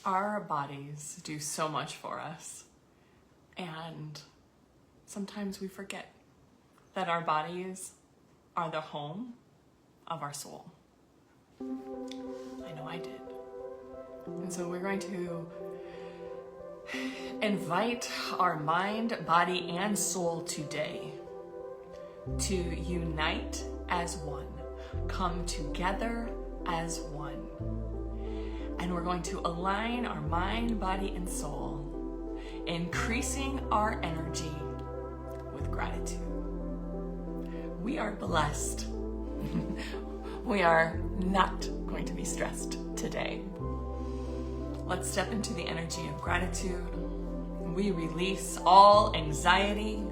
Our bodies do so much for us, and sometimes we forget that our bodies are the home of our soul. I know I did. And so we're going to invite our mind, body, and soul today to unite as one, come together as one. And we're going to align our mind, body, and soul, increasing our energy with gratitude. We are blessed. We are not going to be stressed today. Let's step into the energy of gratitude. We release all anxiety,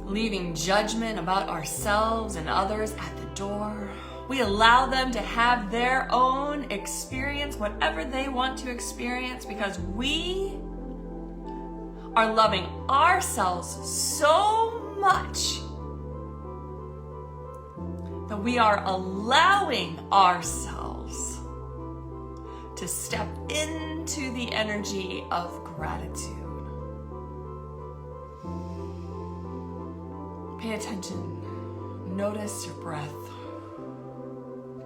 leaving judgment about ourselves and others at the door. We allow them to have their own experience, whatever they want to experience, because we are loving ourselves so much that we are allowing ourselves to step into the energy of gratitude. Pay attention. Notice your breath.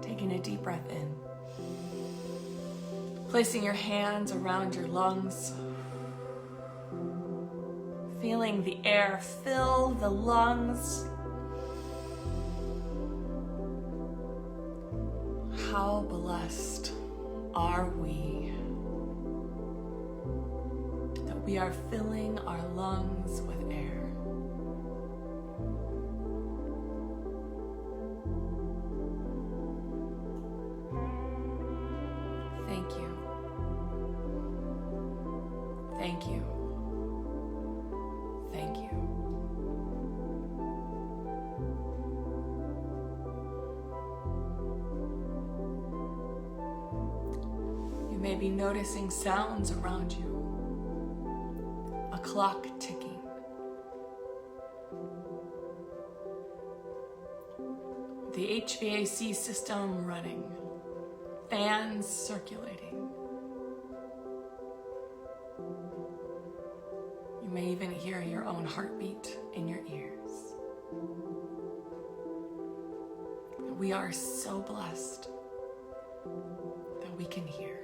Taking a deep breath in. Placing your hands around your lungs. Feeling the air fill the lungs. How blessed are we that we are filling our lungs with air. Thank you. Thank you. Thank you. You may be noticing sounds around you. A clock ticking. The HVAC system running. Fans circulating. You may even hear your own heartbeat in your ears. We are so blessed that we can hear.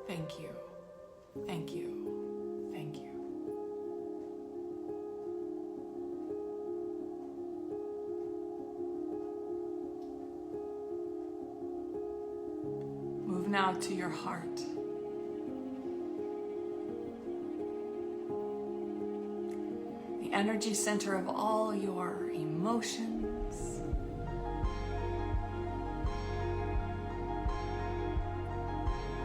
Thank you. Thank you. Thank you. Move now to your heart. The energy center of all your emotions.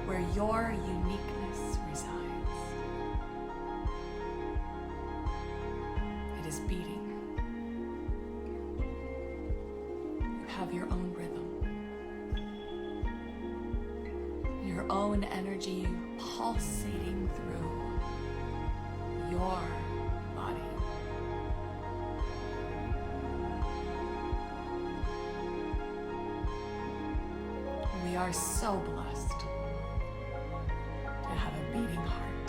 Where your uniqueness resides. It is beating. You have your own rhythm. Your own energy pulsating through your body. We are so blessed to have a beating heart.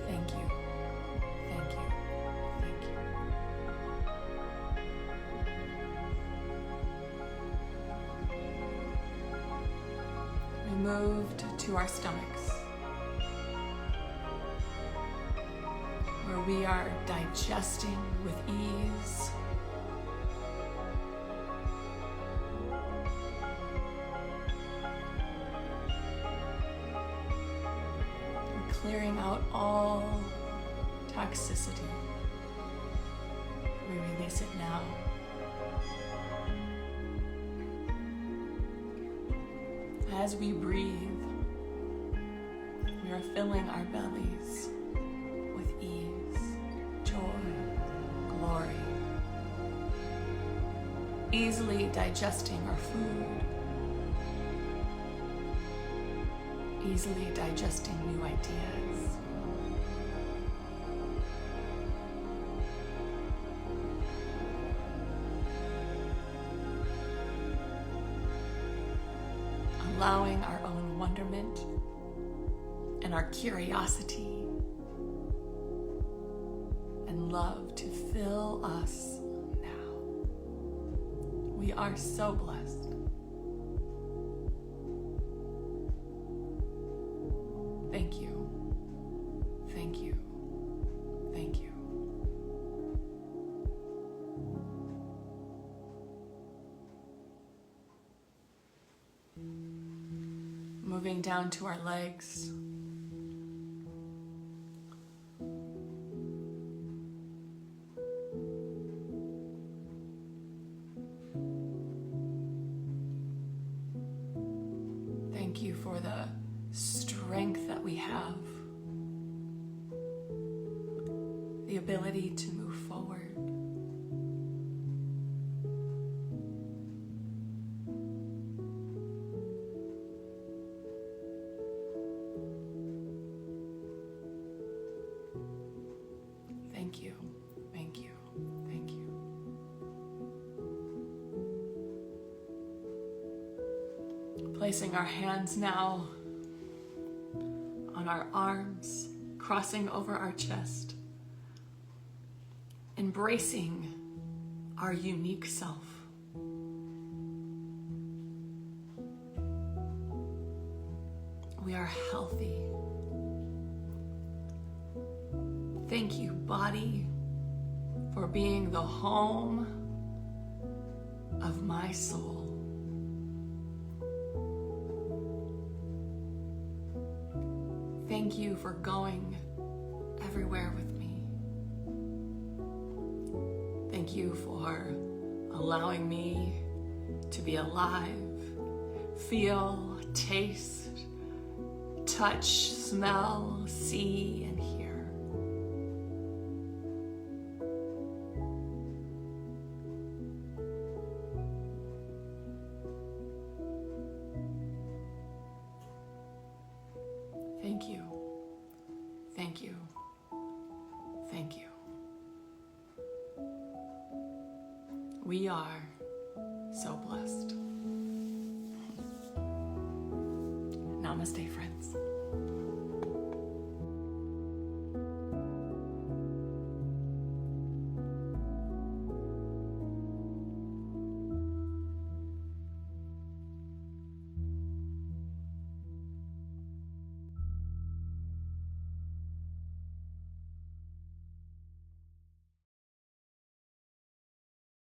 Thank you. Thank you. Thank you. We moved to our stomachs, where we are digesting with ease. And clearing out all toxicity. We release it now. As we breathe, we are filling our bellies with ease, joy, glory, easily digesting our food, easily digesting new ideas, and our curiosity and love to fill us now. We are so blessed. Thank you. Thank you. Thank you. Moving down to our legs. Thank you for the strength that we have, the ability to move forward. Thank you, thank you, thank you. Placing our hands now on our arms, crossing over our chest, embracing our unique self. We are healthy. Thank you, body, for being the home of my soul. Thank you for going everywhere with me. Thank you for allowing me to be alive, feel, taste, touch, smell, see, and hear. Thank you. Thank you. Thank you. We are so blessed. Namaste, friends.